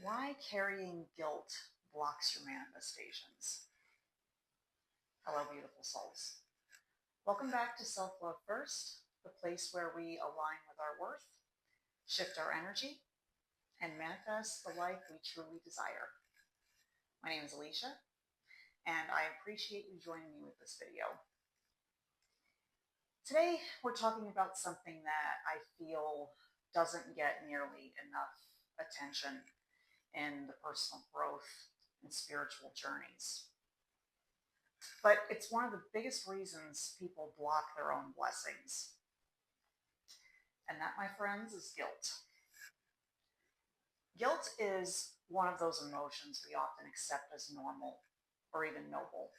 Why carrying guilt blocks your manifestations. Hello, beautiful souls. Welcome back to Self Love First, the place where we align with our worth, shift our energy, and manifest the life we truly desire. My name is Alicia, and I appreciate you joining me with this video. Today, we're talking about something that I feel doesn't get nearly enough attention in the personal growth and spiritual journeys. But it's one of the biggest reasons people block their own blessings. And that, my friends, is guilt. Guilt is one of those emotions we often accept as normal or even noble.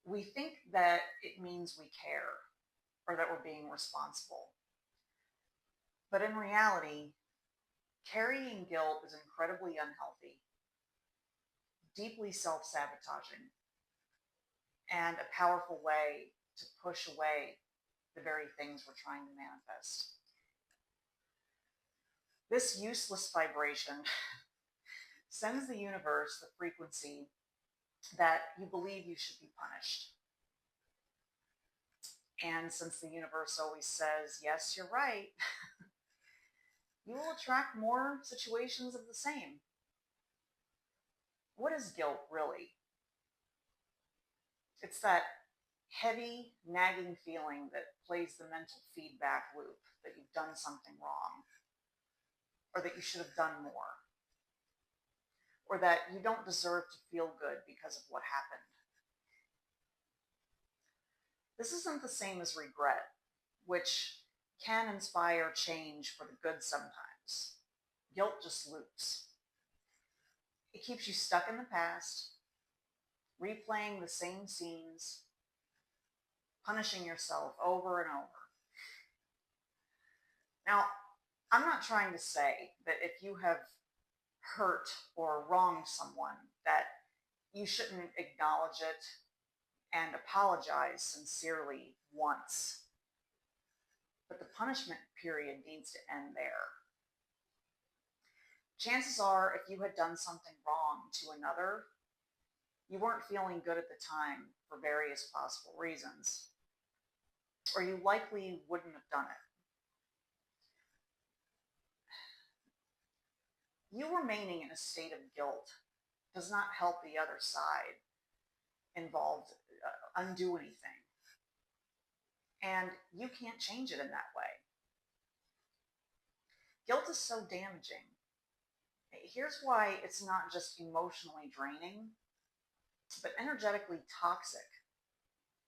We think that it means we care or that we're being responsible. But in reality, carrying guilt is incredibly unhealthy, deeply self-sabotaging, and a powerful way to push away the very things we're trying to manifest. This useless vibration sends the universe the frequency that you believe you should be punished. And since the universe always says, yes, you're right, you will attract more situations of the same. What is guilt really? It's that heavy, nagging feeling that plays the mental feedback loop that you've done something wrong, or that you should have done more, or that you don't deserve to feel good because of what happened. This isn't the same as regret, which can inspire change for the good sometimes. Guilt just loops. It keeps you stuck in the past, replaying the same scenes, punishing yourself over and over. Now, I'm not trying to say that if you have hurt or wronged someone that you shouldn't acknowledge it and apologize sincerely once. But the punishment period needs to end there. Chances are, if you had done something wrong to another, you weren't feeling good at the time for various possible reasons, or you likely wouldn't have done it. You remaining in a state of guilt does not help the other side involved undo anything. And you can't change it in that way. Guilt is so damaging. Here's why it's not just emotionally draining, but energetically toxic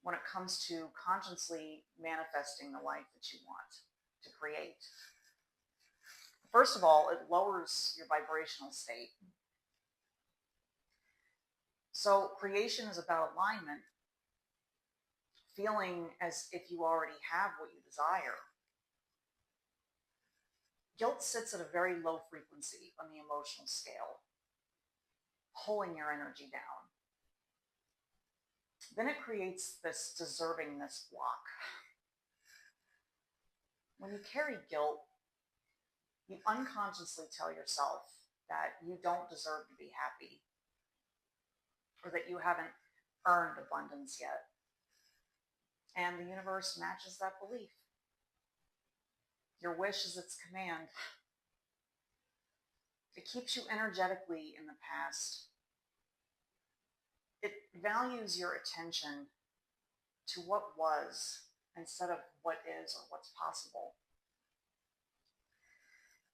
when it comes to consciously manifesting the life that you want to create. First of all, it lowers your vibrational state. So creation is about alignment, feeling as if you already have what you desire. Guilt sits at a very low frequency on the emotional scale, pulling your energy down. Then it creates this deservingness block. When you carry guilt, you unconsciously tell yourself that you don't deserve to be happy, or that you haven't earned abundance yet. And the universe matches that belief. Your wish is its command. It keeps you energetically in the past. It values your attention to what was instead of what is or what's possible.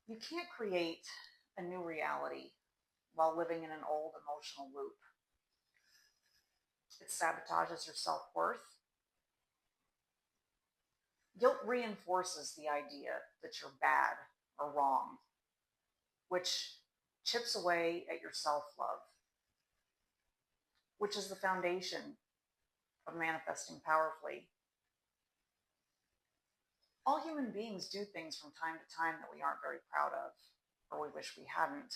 You can't create a new reality while living in an old emotional loop. It sabotages your self-worth. Guilt reinforces the idea that you're bad or wrong, which chips away at your self-love, which is the foundation of manifesting powerfully. All human beings do things from time to time that we aren't very proud of, or we wish we hadn't.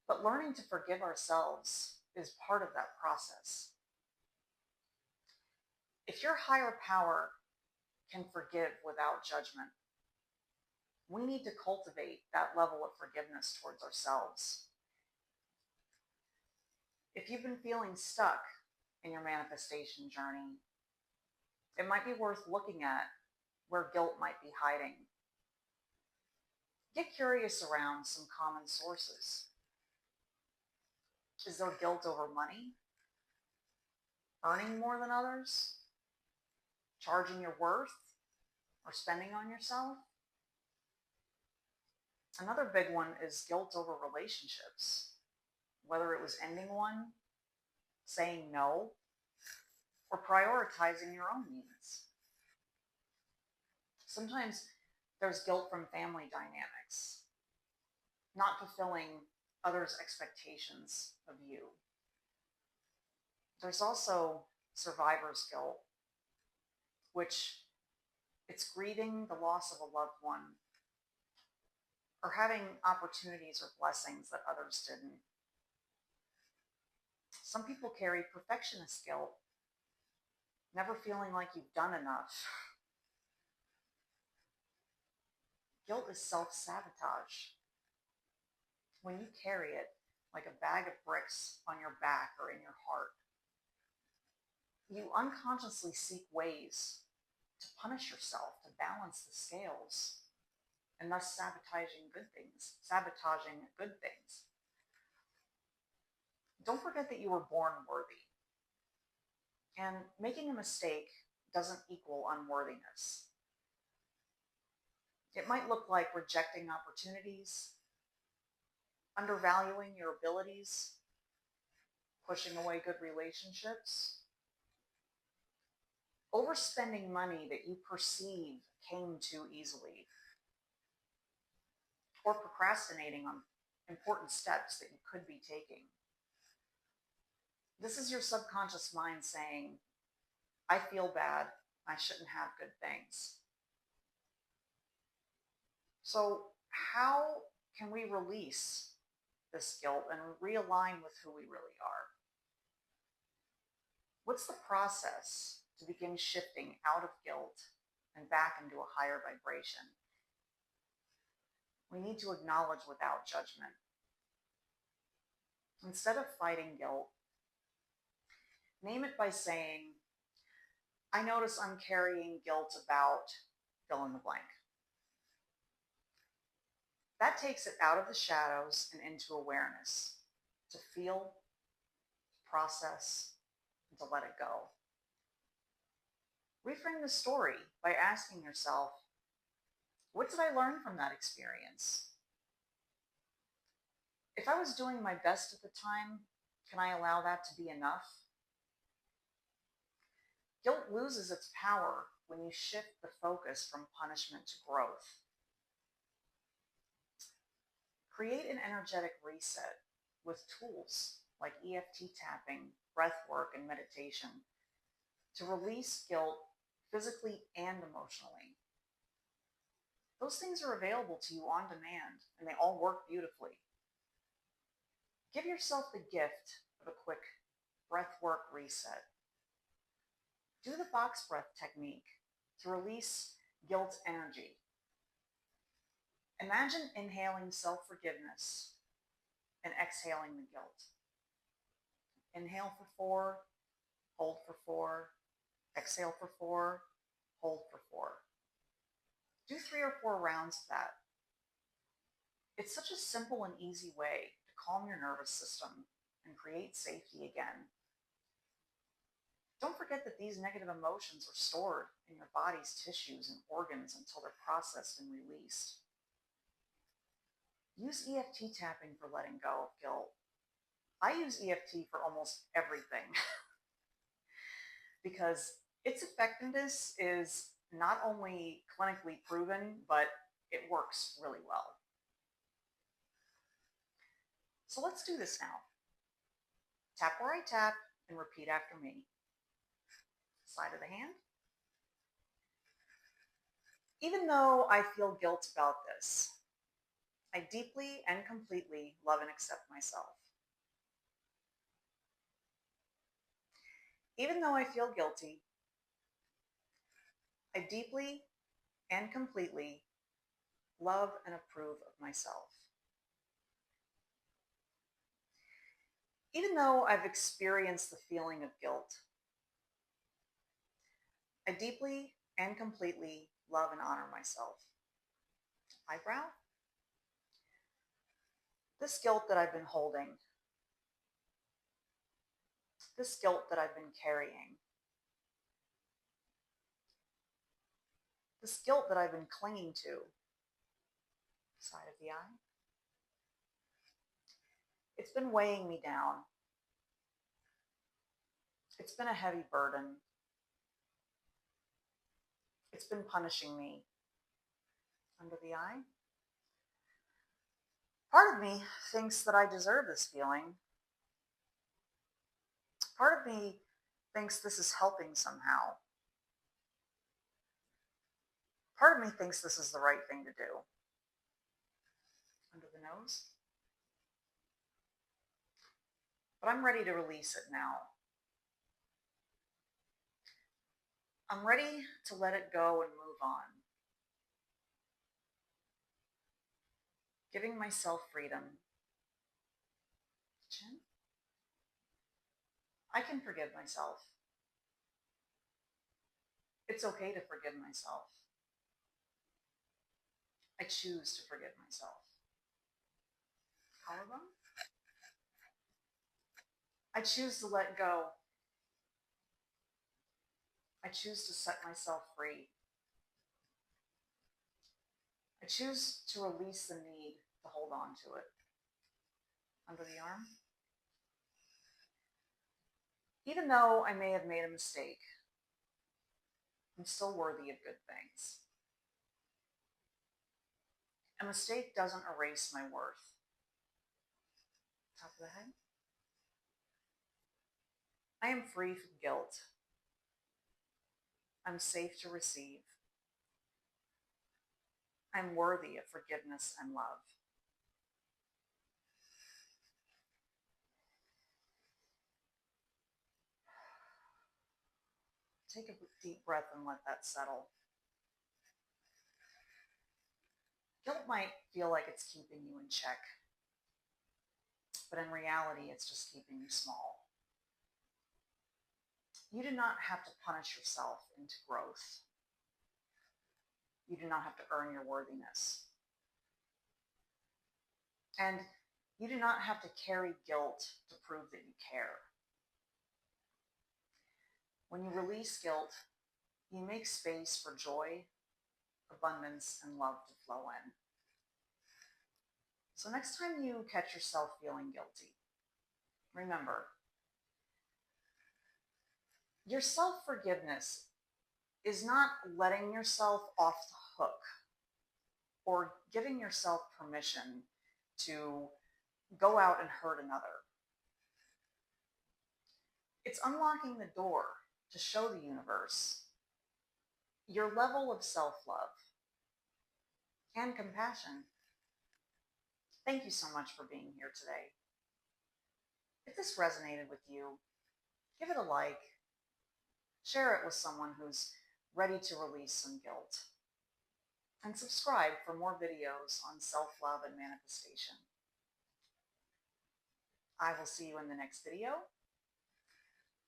But learning to forgive ourselves is part of that process. If your higher power can forgive without judgment, we need to cultivate that level of forgiveness towards ourselves. If you've been feeling stuck in your manifestation journey, it might be worth looking at where guilt might be hiding. Get curious around some common sources. Is there guilt over money? Earning more than others? Charging your worth? Or spending on yourself? Another big one is guilt over relationships. Whether it was ending one, saying no, or prioritizing your own needs. Sometimes there's guilt from family dynamics, not fulfilling others' expectations of you. There's also survivor's guilt, which it's grieving the loss of a loved one or having opportunities or blessings that others didn't. Some people carry perfectionist guilt, never feeling like you've done enough. Guilt is self-sabotage. When you carry it like a bag of bricks on your back or in your heart, you unconsciously seek ways to punish yourself, to balance the scales, and thus sabotaging good things. Don't forget that you were born worthy. And making a mistake doesn't equal unworthiness. It might look like rejecting opportunities, undervaluing your abilities, pushing away good relationships, overspending money that you perceive came too easily, or procrastinating on important steps that you could be taking. This is your subconscious mind saying, I feel bad, I shouldn't have good things. So how can we release this guilt and realign with who we really are? What's the process to begin shifting out of guilt and back into a higher vibration? We need to acknowledge without judgment. Instead of fighting guilt, name it by saying, I notice I'm carrying guilt about fill in the blank. That takes it out of the shadows and into awareness, to feel, to process, and to let it go. Reframe the story by asking yourself, what did I learn from that experience? If I was doing my best at the time, can I allow that to be enough? Guilt loses its power when you shift the focus from punishment to growth. Create an energetic reset with tools like EFT tapping, breathwork, and meditation to release guilt physically and emotionally. Those things are available to you on demand, and they all work beautifully. Give yourself the gift of a quick breathwork reset. Do the box breath technique to release guilt energy. Imagine inhaling self-forgiveness and exhaling the guilt. Inhale for 4, hold for 4, exhale for 4, hold for 4. Do 3 or 4 rounds of that. It's such a simple and easy way to calm your nervous system and create safety again. Don't forget that these negative emotions are stored in your body's tissues and organs until they're processed and released. Use EFT tapping for letting go of guilt. I use EFT for almost everything because its effectiveness is not only clinically proven, but it works really well. So let's do this now. Tap where I tap and repeat after me. Side of the hand. Even though I feel guilt about this, I deeply and completely love and accept myself. Even though I feel guilty, I deeply and completely love and approve of myself. Even though I've experienced the feeling of guilt, I deeply and completely love and honor myself. Eyebrow? This guilt that I've been holding, this guilt that I've been carrying, this guilt that I've been clinging to, side of the eye, it's been weighing me down. It's been a heavy burden. It's been punishing me. Under the eye. Part of me thinks that I deserve this feeling. Part of me thinks this is helping somehow. Part of me thinks this is the right thing to do. Under the nose. But I'm ready to release it now. I'm ready to let it go and move on. Giving myself freedom. Chin. I can forgive myself. It's okay to forgive myself. I choose to forgive myself. Collarbone. I choose to let go. I choose to set myself free. I choose to release the need to hold on to it. Under the arm. Even though I may have made a mistake, I'm still worthy of good things. A mistake doesn't erase my worth. Top of the head. I am free from guilt. I'm safe to receive. I'm worthy of forgiveness and love. Take a deep breath and let that settle. Guilt might feel like it's keeping you in check, but in reality, it's just keeping you small. You do not have to punish yourself into growth. You do not have to earn your worthiness. And you do not have to carry guilt to prove that you care. When you release guilt, you make space for joy, abundance, and love to flow in. So next time you catch yourself feeling guilty, remember, your self-forgiveness is not letting yourself off the hook or giving yourself permission to go out and hurt another. It's unlocking the door to show the universe your level of self-love and compassion. Thank you so much for being here today. If this resonated with you, give it a like. Share it with someone who's ready to release some guilt. And subscribe for more videos on self-love and manifestation. I will see you in the next video.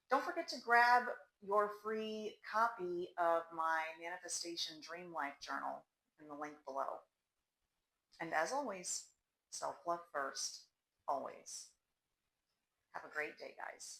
Don't forget to grab your free copy of my Manifestation Dream Life Journal in the link below. And as always, self-love first, always. Have a great day, guys.